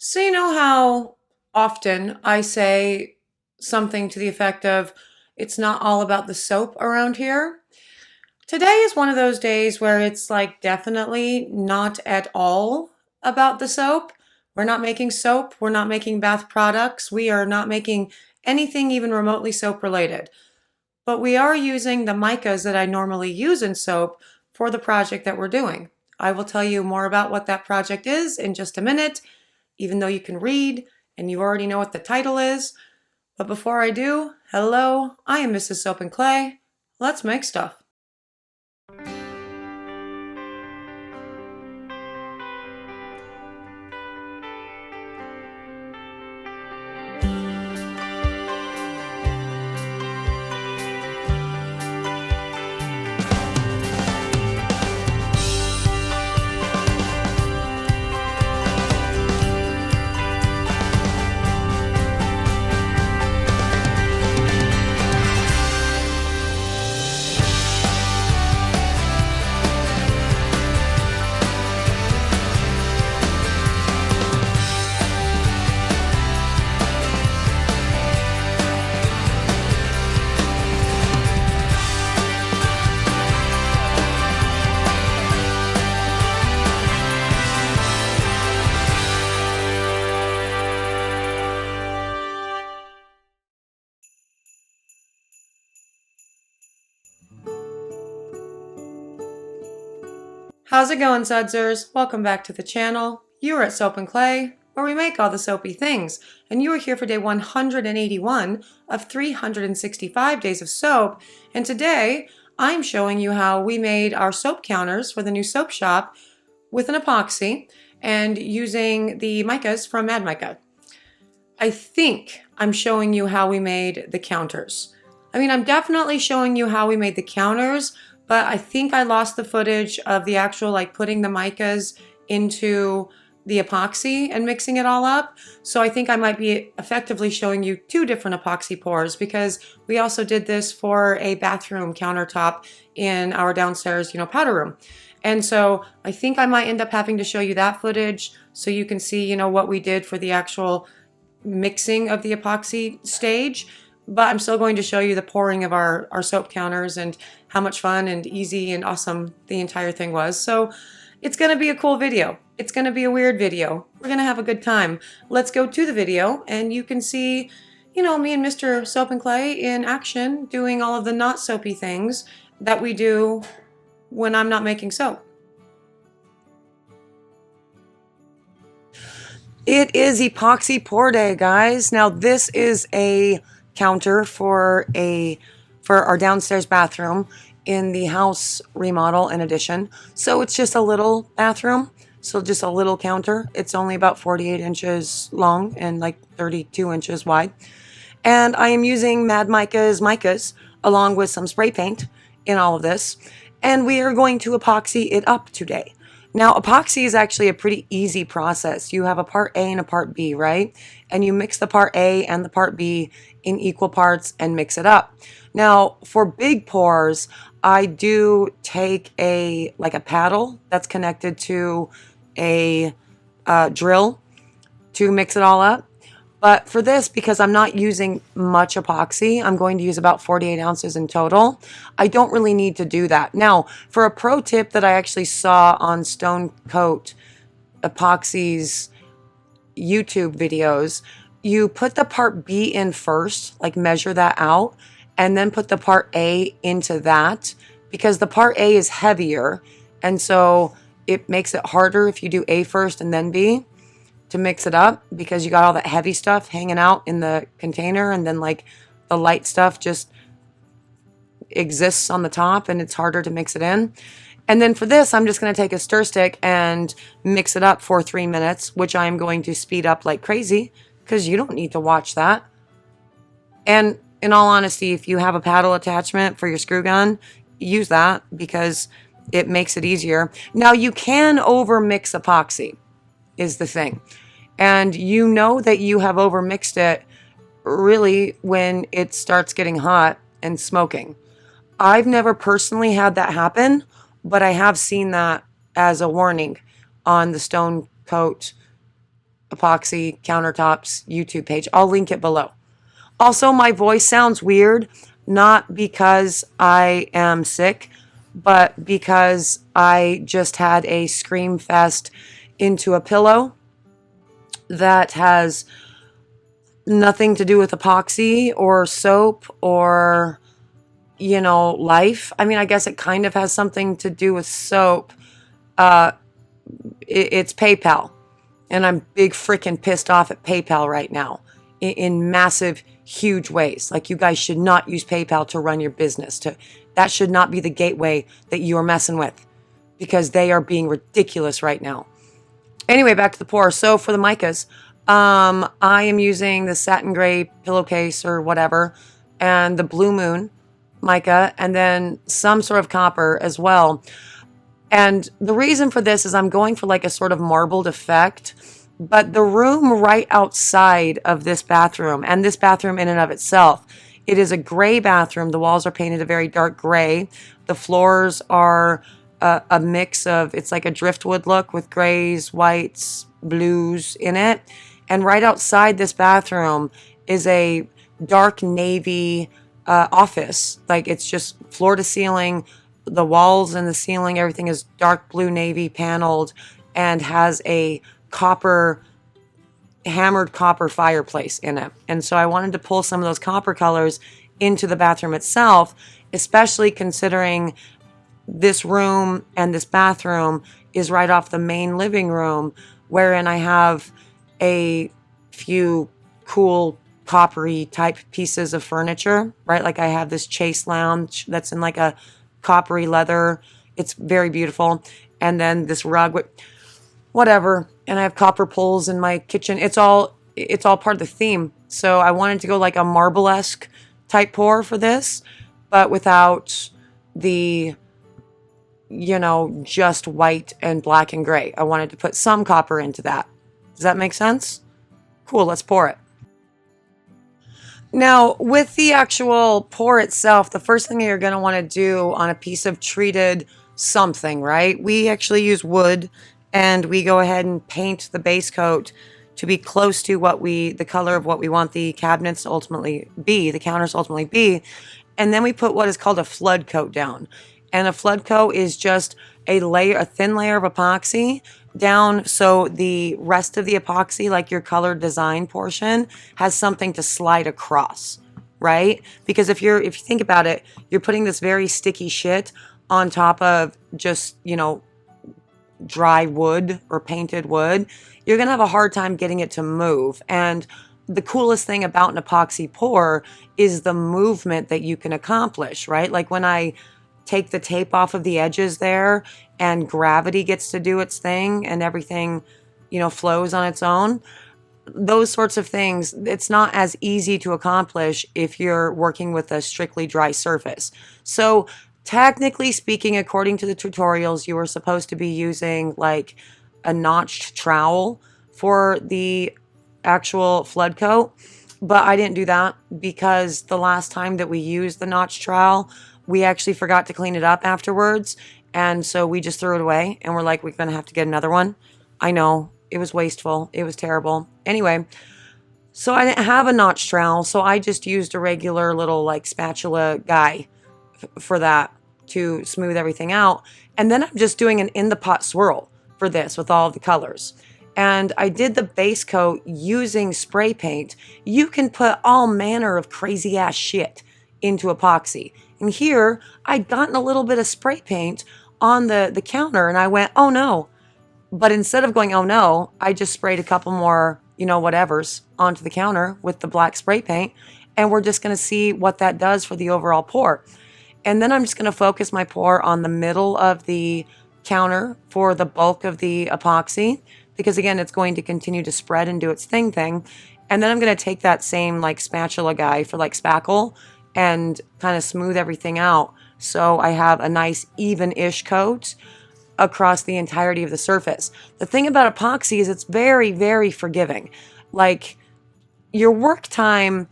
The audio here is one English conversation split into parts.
So, you know how often I say something to the effect of, it's not all about the soap around here? Today is one of those days where it's like definitely not at all about the soap. We're not making soap, we're not making bath products, we are not making anything even remotely soap related. But we are using the micas that I normally use in soap for the project that we're doing. I will tell you more about what that project is in just a minute, even though you can read and you already know what the title is. But before I do, hello, I am Mrs. Soap and Clay. Let's make stuff. How's it going, Sudsers? Welcome back to the channel. You are at Soap and Clay, where we make all the soapy things, and you are here for day 181 of 365 days of soap, and today I'm showing you how we made our soap counters for the new soap shop with an epoxy and using the micas from Mad Mica. I think I'm showing you how we made the counters. I mean, I'm definitely showing you how we made the counters, but I think I lost the footage of the actual like putting the micas into the epoxy and mixing it all up. So I think I might be effectively showing you two different epoxy pours because we also did this for a bathroom countertop in our downstairs, powder room. And so I think I might end up having to show you that footage so you can see, what we did for the actual mixing of the epoxy stage, but I'm still going to show you the pouring of our soap counters and how much fun and easy and awesome the entire thing was. So it's going to be a cool video. It's going to be a weird video. We're going to have a good time. Let's go to the video and you can see, me and Mr. Soap and Clay in action doing all of the not soapy things that we do when I'm not making soap. It is epoxy pour day, guys. Now this is a counter for our downstairs bathroom in the house remodel and addition. So it's just a little bathroom, so just a little counter. It's only about 48 inches long and like 32 inches wide. And I am using Mad Mica's Micas along with some spray paint in all of this. And we are going to epoxy it up today. Now, epoxy is actually a pretty easy process. You have a part A and a part B, right? And you mix the part A and the part B in equal parts and mix it up. Now, for big pours, I do take a paddle that's connected to a drill to mix it all up. But for this, because I'm not using much epoxy, I'm going to use about 48 ounces in total. I don't really need to do that. Now, for a pro tip that I actually saw on Stonecoat Epoxy's YouTube videos, you put the part B in first, like measure that out, and then put the part A into that, because the part A is heavier, and so it makes it harder if you do A first and then B to mix it up, because you got all that heavy stuff hanging out in the container and then like the light stuff just exists on the top and it's harder to mix it in. And then for this, I'm just going to take a stir stick and mix it up for 3 minutes, which I'm going to speed up like crazy because you don't need to watch that. And in all honesty, if you have a paddle attachment for your screw gun, use that because it makes it easier. Now you can over mix epoxy is the thing. And you know that you have overmixed it really when it starts getting hot and smoking. I've never personally had that happen, but I have seen that as a warning on the Stonecoat Epoxy Countertops YouTube page. I'll link it below. Also, my voice sounds weird, not because I am sick, but because I just had a scream fest into a pillow that has nothing to do with epoxy or soap or, life. I mean, I guess it kind of has something to do with soap. It's PayPal. And I'm big freaking pissed off at PayPal right now in massive, huge ways. Like, you guys should not use PayPal to run your business. That should not be the gateway that you are messing with, because they are being ridiculous right now. Anyway, back to the pour. So for the micas, I am using the satin gray pillowcase or whatever, and the blue moon mica, and then some sort of copper as well. And the reason for this is I'm going for like a sort of marbled effect, but the room right outside of this bathroom, and this bathroom in and of itself, it is a gray bathroom. The walls are painted a very dark gray. The floors are a mix of, it's like a driftwood look with grays, whites, blues in it. And right outside this bathroom is a dark navy office. Like, it's just floor to ceiling. The walls and the ceiling, everything is dark blue navy paneled and has a hammered copper fireplace in it. And so I wanted to pull some of those copper colors into the bathroom itself, especially considering this room and this bathroom is right off the main living room, wherein I have a few cool coppery type pieces of furniture, right? Like, I have this chase lounge that's in like a coppery leather. It's very beautiful. And then this rug, whatever. And I have copper poles in my kitchen. It's all part of the theme. So I wanted to go like a marble-esque type pour for this, but without the, just white and black and gray. I wanted to put some copper into that. Does that make sense? Cool, let's pour it. Now, with the actual pour itself, the first thing you're going to want to do on a piece of treated something, right? We actually use wood, and we go ahead and paint the base coat to be close to the color of what we want the cabinets to ultimately be, the counters to ultimately be. And then we put what is called a flood coat down. And a flood coat is just a thin layer of epoxy down, so the rest of the epoxy, like your color design portion, has something to slide across, right? Because if you think about it, you're putting this very sticky shit on top of just, dry wood or painted wood. You're gonna have a hard time getting it to move. And the coolest thing about an epoxy pour is the movement that you can accomplish, right? Like, when I take the tape off of the edges there and gravity gets to do its thing and everything, flows on its own, those sorts of things, it's not as easy to accomplish if you're working with a strictly dry surface. So technically speaking, according to the tutorials, you were supposed to be using like a notched trowel for the actual flood coat, but I didn't do that because the last time that we used the notched trowel, we actually forgot to clean it up afterwards, and so we just threw it away, and we're like, we're gonna have to get another one. I know, it was wasteful, it was terrible. Anyway, so I didn't have a notched trowel, so I just used a regular little like spatula guy for that to smooth everything out. And then I'm just doing an in the pot swirl for this with all of the colors. And I did the base coat using spray paint. You can put all manner of crazy ass shit into epoxy. And here, I'd gotten a little bit of spray paint on the counter, and I went, oh no. But instead of going, oh no, I just sprayed a couple more, whatevers onto the counter with the black spray paint, and we're just going to see what that does for the overall pour. And then I'm just going to focus my pour on the middle of the counter for the bulk of the epoxy, because again, it's going to continue to spread and do its thing. And then I'm going to take that same like spatula guy for like spackle and kind of smooth everything out, so I have a nice even-ish coat across the entirety of the surface. The thing about epoxy is it's very, very forgiving. Like, your work time,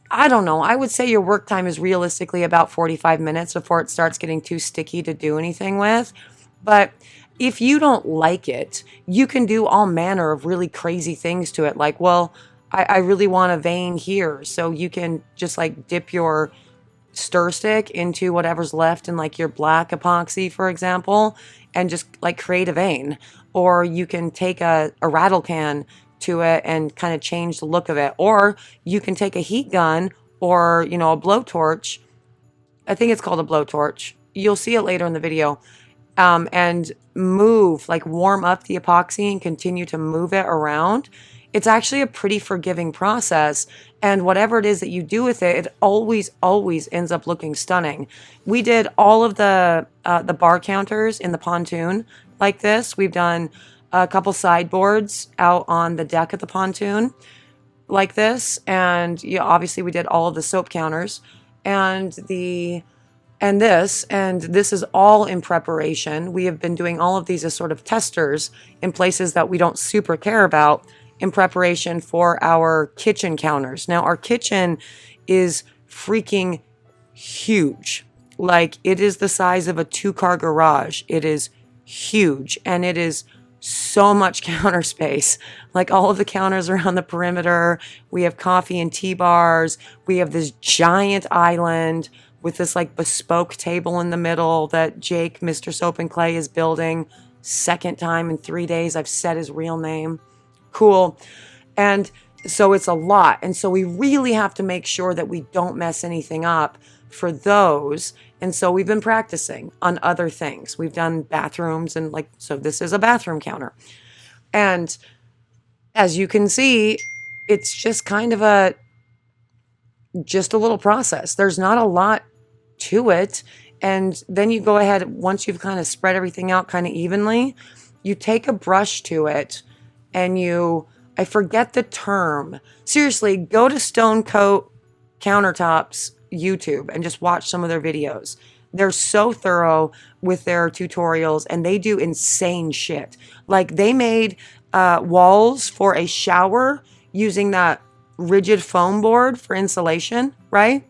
I don't know, I would say your work time is realistically about 45 minutes before it starts getting too sticky to do anything with. But if you don't like it, you can do all manner of really crazy things to it. Like, well, I really want a vein here. So you can just like dip your stir stick into whatever's left in like your black epoxy, for example, and just like create a vein. Or you can take a rattle can to it and kind of change the look of it. Or you can take a heat gun or, you know, a blowtorch. I think it's called a blowtorch. You'll see it later in the video. And move, like warm up the epoxy and continue to move it around. It's actually a pretty forgiving process. And whatever it is that you do with it, it always, always ends up looking stunning. We did all of the bar counters in the pontoon like this. We've done a couple sideboards out on the deck of the pontoon like this. And yeah, obviously we did all of the soap counters and this is all in preparation. We have been doing all of these as sort of testers in places that we don't super care about in preparation for our kitchen counters. Now, our kitchen is freaking huge. Like, it is the size of a 2-car garage. It is huge, and it is so much counter space. Like, all of the counters around the perimeter. We have coffee and tea bars. We have this giant island with this like bespoke table in the middle that Jake, Mr. Soap and Clay, is building. Second time in 3 days I've said his real name. Cool. And so it's a lot. And so we really have to make sure that we don't mess anything up for those. And so we've been practicing on other things. We've done bathrooms and like, so this is a bathroom counter. And as you can see, it's just kind of just a little process. There's not a lot to it. And then you go ahead, once you've kind of spread everything out kind of evenly, you take a brush to it and I forget the term. Seriously, go to Stonecoat Countertops YouTube and just watch some of their videos. They're so thorough with their tutorials and they do insane shit. Like they made walls for a shower using that rigid foam board for insulation, right?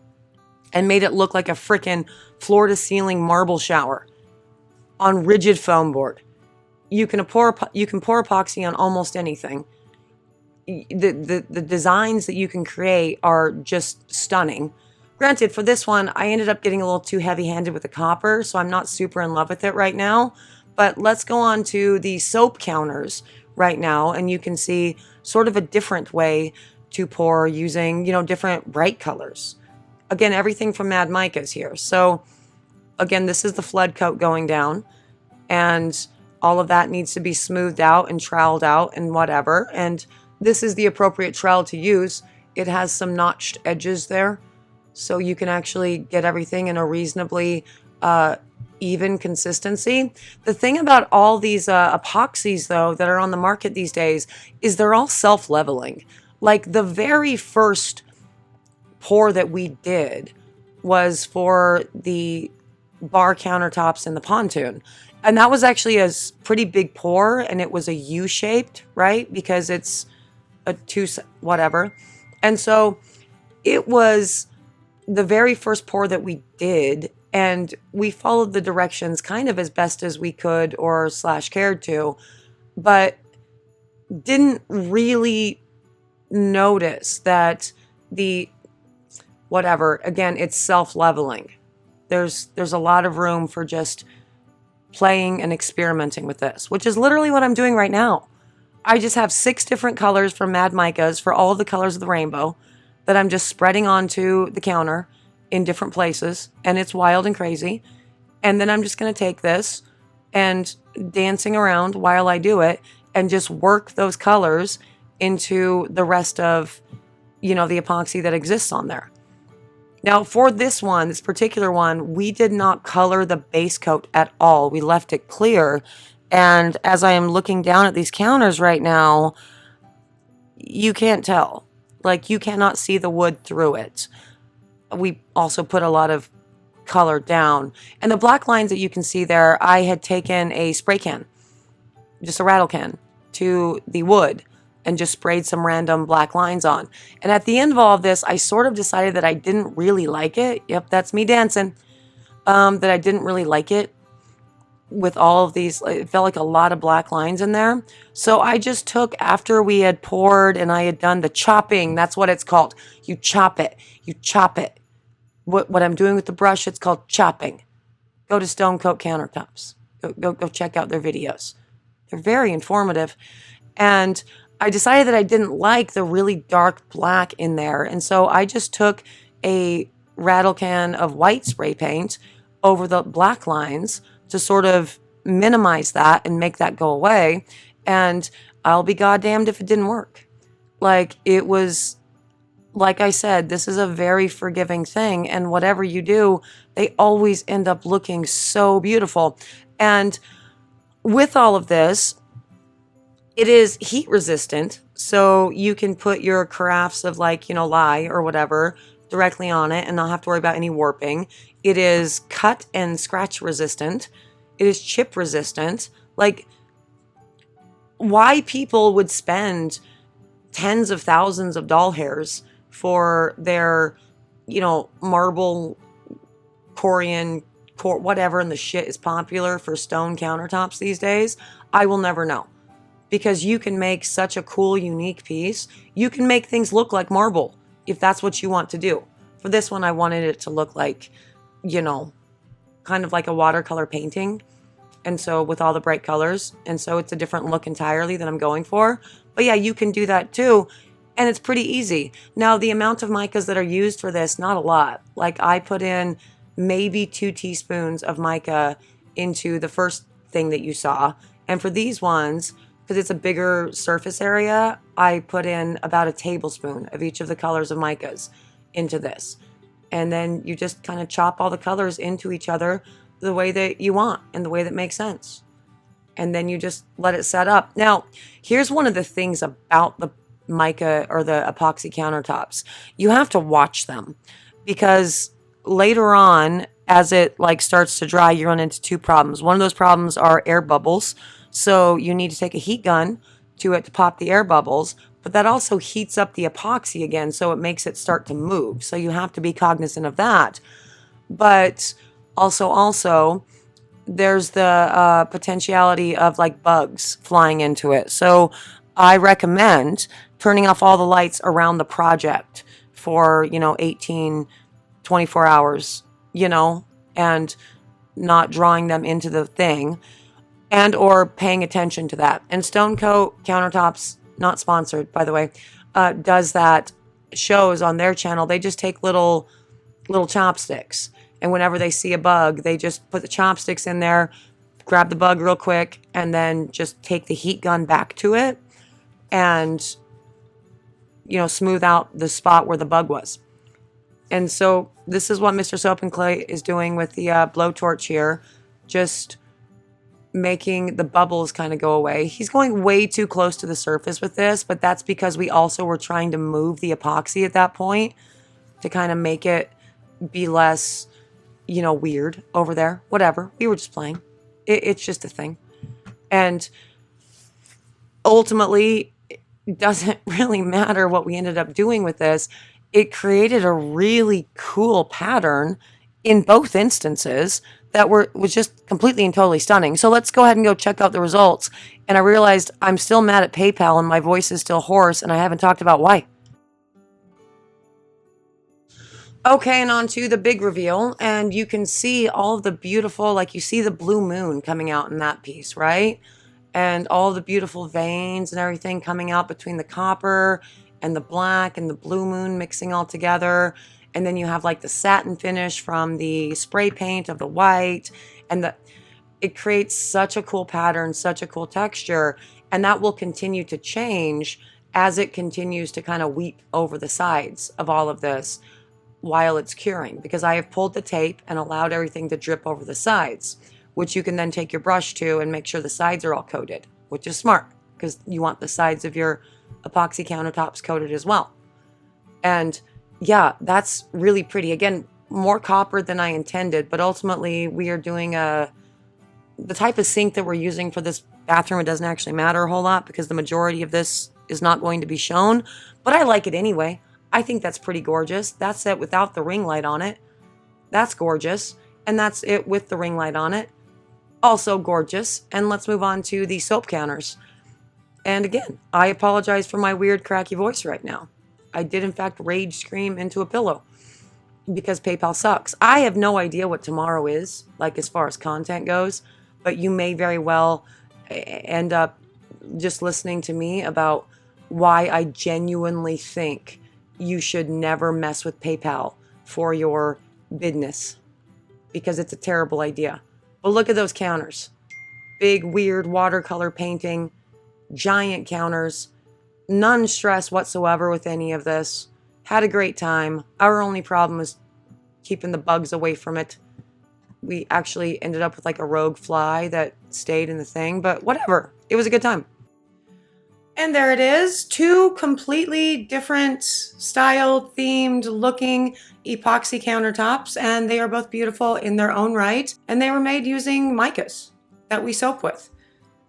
And made it look like a freaking floor to ceiling marble shower on rigid foam board. You can pour epoxy on almost anything. The designs that you can create are just stunning. Granted, for this one, I ended up getting a little too heavy-handed with the copper, so I'm not super in love with it right now. But let's go on to the soap counters right now, and you can see sort of a different way to pour using, you know, different bright colors. Again, everything from Mad Micas here. So again, this is the flood coat going down, and all of that needs to be smoothed out and troweled out and whatever. And this is the appropriate trowel to use. It has some notched edges there, so you can actually get everything in a reasonably even consistency. The thing about all these epoxies, though, that are on the market these days is they're all self-leveling. Like the very first pour that we did was for the bar countertops in the pontoon. And that was actually a pretty big pour, and it was a U-shaped, right? Because it's a whatever. And so it was the very first pour that we did, and we followed the directions kind of as best as we could or / cared to, but didn't really notice that again, it's self-leveling. There's a lot of room for just playing and experimenting with this, which is literally what I'm doing right now. I just have 6 different colors from Mad Micas for all of the colors of the rainbow that I'm just spreading onto the counter in different places, and it's wild and crazy. And then I'm just going to take this and dancing around while I do it and just work those colors into the rest of, you know, the epoxy that exists on there. Now, for this particular one, we did not color the base coat at all. We left it clear. And as I am looking down at these counters right now, you can't tell. Like, you cannot see the wood through it. We also put a lot of color down. And the black lines that you can see there, I had taken a spray can, just a rattle can, to the wood and just sprayed some random black lines on. And at the end of all of this, I sort of decided that I didn't really like it. Yep, that's me dancing. That I didn't really like it. with all of these, it felt like a lot of black lines in there. So I just took, after we had poured and I had done the chopping, that's what it's called. You chop it. You chop it. What I'm doing with the brush, it's called chopping. Go to Stonecoat Countertops. Go check out their videos. They're very informative. And I decided that I didn't like the really dark black in there. And so I just took a rattle can of white spray paint over the black lines to sort of minimize that and make that go away. And I'll be goddamned if it didn't work. Like, it was, like I said, this is a very forgiving thing. And whatever you do, they always end up looking so beautiful. And with all of this, it is heat resistant. So you can put your carafes of, like, lye or whatever directly on it and not have to worry about any warping. It is cut and scratch resistant. It is chip resistant. Like, why people would spend tens of thousands of doll hairs for their, marble, Corian, whatever in the shit is popular for stone countertops these days, I will never know. Because you can make such a cool, unique piece. You can make things look like marble if that's what you want to do. For this one, I wanted it to look like, kind of like a watercolor painting. And so with all the bright colors. And so it's a different look entirely that I'm going for. But yeah, you can do that too. And it's pretty easy. Now, the amount of micas that are used for this, not a lot. Like, I put in maybe 2 teaspoons of mica into the first thing that you saw. And for these ones, because it's a bigger surface area, I put in about a tablespoon of each of the colors of micas into this. And then you just kind of chop all the colors into each other the way that you want and the way that makes sense. And then you just let it set up. Now, here's one of the things about the mica or the epoxy countertops. You have to watch them, because later on, as it starts to dry, you run into 2 problems. One of those problems are air bubbles. So you need to take a heat gun to it to pop the air bubbles, but that also heats up the epoxy again, so it makes it start to move. So you have to be cognizant of that. But also there's the potentiality of bugs flying into it. So I recommend turning off all the lights around the project for 18, 24 hours, and not drawing them into the thing, and or paying attention to that. And Stonecoat Countertops, not sponsored by the way, does that, shows on their channel. They just take little chopsticks, and whenever they see a bug, they just put the chopsticks in there, grab the bug real quick, and then just take the heat gun back to it and smooth out the spot where the bug was. And so this is what Mr. Soap and Clay is doing with the blowtorch here, just making the bubbles kind of go away. He's going way too close to the surface with this, but that's because we also were trying to move the epoxy at that point to kind of make it be less, weird over there. Whatever. We were just playing. It's just a thing. And ultimately, it doesn't really matter what we ended up doing with this. It created a really cool pattern in both instances that was just completely and totally stunning. So let's go ahead and go check out the results. And I realized I'm still mad at PayPal and my voice is still hoarse, and I haven't talked about why. Okay, and on to the big reveal. And you can see all of the beautiful, you see the blue moon coming out in that piece, right? And all the beautiful veins and everything coming out between the copper and the black and the blue moon mixing all together. And then you have the satin finish from the spray paint of the white, and it creates such a cool pattern, such a cool texture. And that will continue to change as it continues to kind of weep over the sides of all of this while it's curing, because I have pulled the tape and allowed everything to drip over the sides, which you can then take your brush to and make sure the sides are all coated, which is smart because you want the sides of your epoxy countertops coated as well. And yeah, that's really pretty. Again, more copper than I intended, but ultimately we are doing the type of sink that we're using for this bathroom. It doesn't actually matter a whole lot because the majority of this is not going to be shown, but I like it anyway. I think that's pretty gorgeous. That's it without the ring light on it. That's gorgeous. And that's it with the ring light on it. Also gorgeous. And let's move on to the soap counters. And again, I apologize for my weird cracky voice right now. I did in fact rage scream into a pillow because PayPal sucks. I have no idea what tomorrow is, like as far as content goes, but you may very well end up just listening to me about why I genuinely think you should never mess with PayPal for your business, because it's a terrible idea. But look at those counters. Big, weird watercolor painting, giant counters, none stress whatsoever with any of this. Had a great time. Our only problem was keeping the bugs away from it. We actually ended up with like a rogue fly that stayed in the thing, but whatever. It was a good time. And there it is, two completely different style themed looking epoxy countertops, and they are both beautiful in their own right, and they were made using micas that we soap with.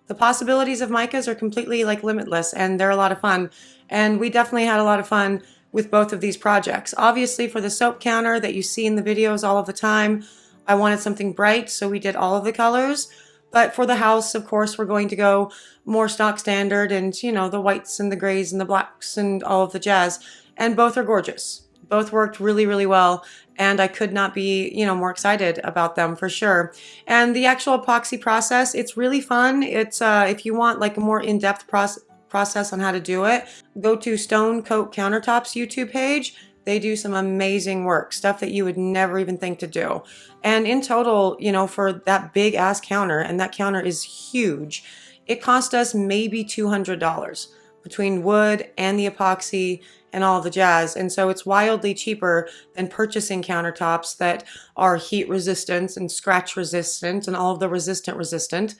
The possibilities of micas are completely like limitless, and they're a lot of fun, and we definitely had a lot of fun with both of these projects. Obviously for the soap counter that you see in the videos all of the time, I wanted something bright, so we did all of the colors. But for the house, of course, we're going to go more stock standard and, you know, the whites and the grays and the blacks and all of the jazz. And both are gorgeous. Both worked really, really well. And I could not be, you know, more excited about them for sure. And the actual epoxy process, it's really fun. It's, if you want like a more in-depth process on how to do it, go to Stonecoat Countertops YouTube page. They do some amazing work, stuff that you would never even think to do. And in total, you know, for that big ass counter, and that counter is huge, it cost us maybe $200 between wood and the epoxy and all the jazz. And so it's wildly cheaper than purchasing countertops that are heat resistant and scratch resistant and all of the resistant.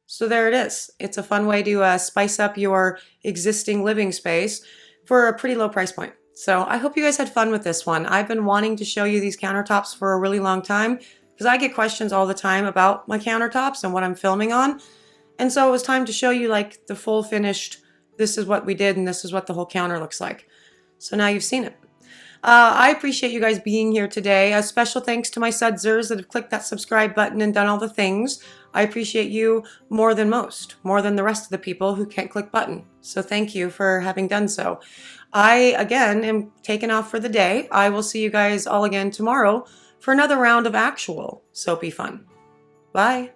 So there it is. It's a fun way to spice up your existing living space for a pretty low price point. So I hope you guys had fun with this one. I've been wanting to show you these countertops for a really long time because I get questions all the time about my countertops and what I'm filming on. And so it was time to show you like the full finished, this is what we did and this is what the whole counter looks like. So now you've seen it. I appreciate you guys being here today. A special thanks to my sudzers that have clicked that subscribe button and done all the things. I appreciate you more than most, more than the rest of the people who can't click button. So thank you for having done so. I, again, am taking off for the day. I will see you guys all again tomorrow for another round of actual soapy fun. Bye.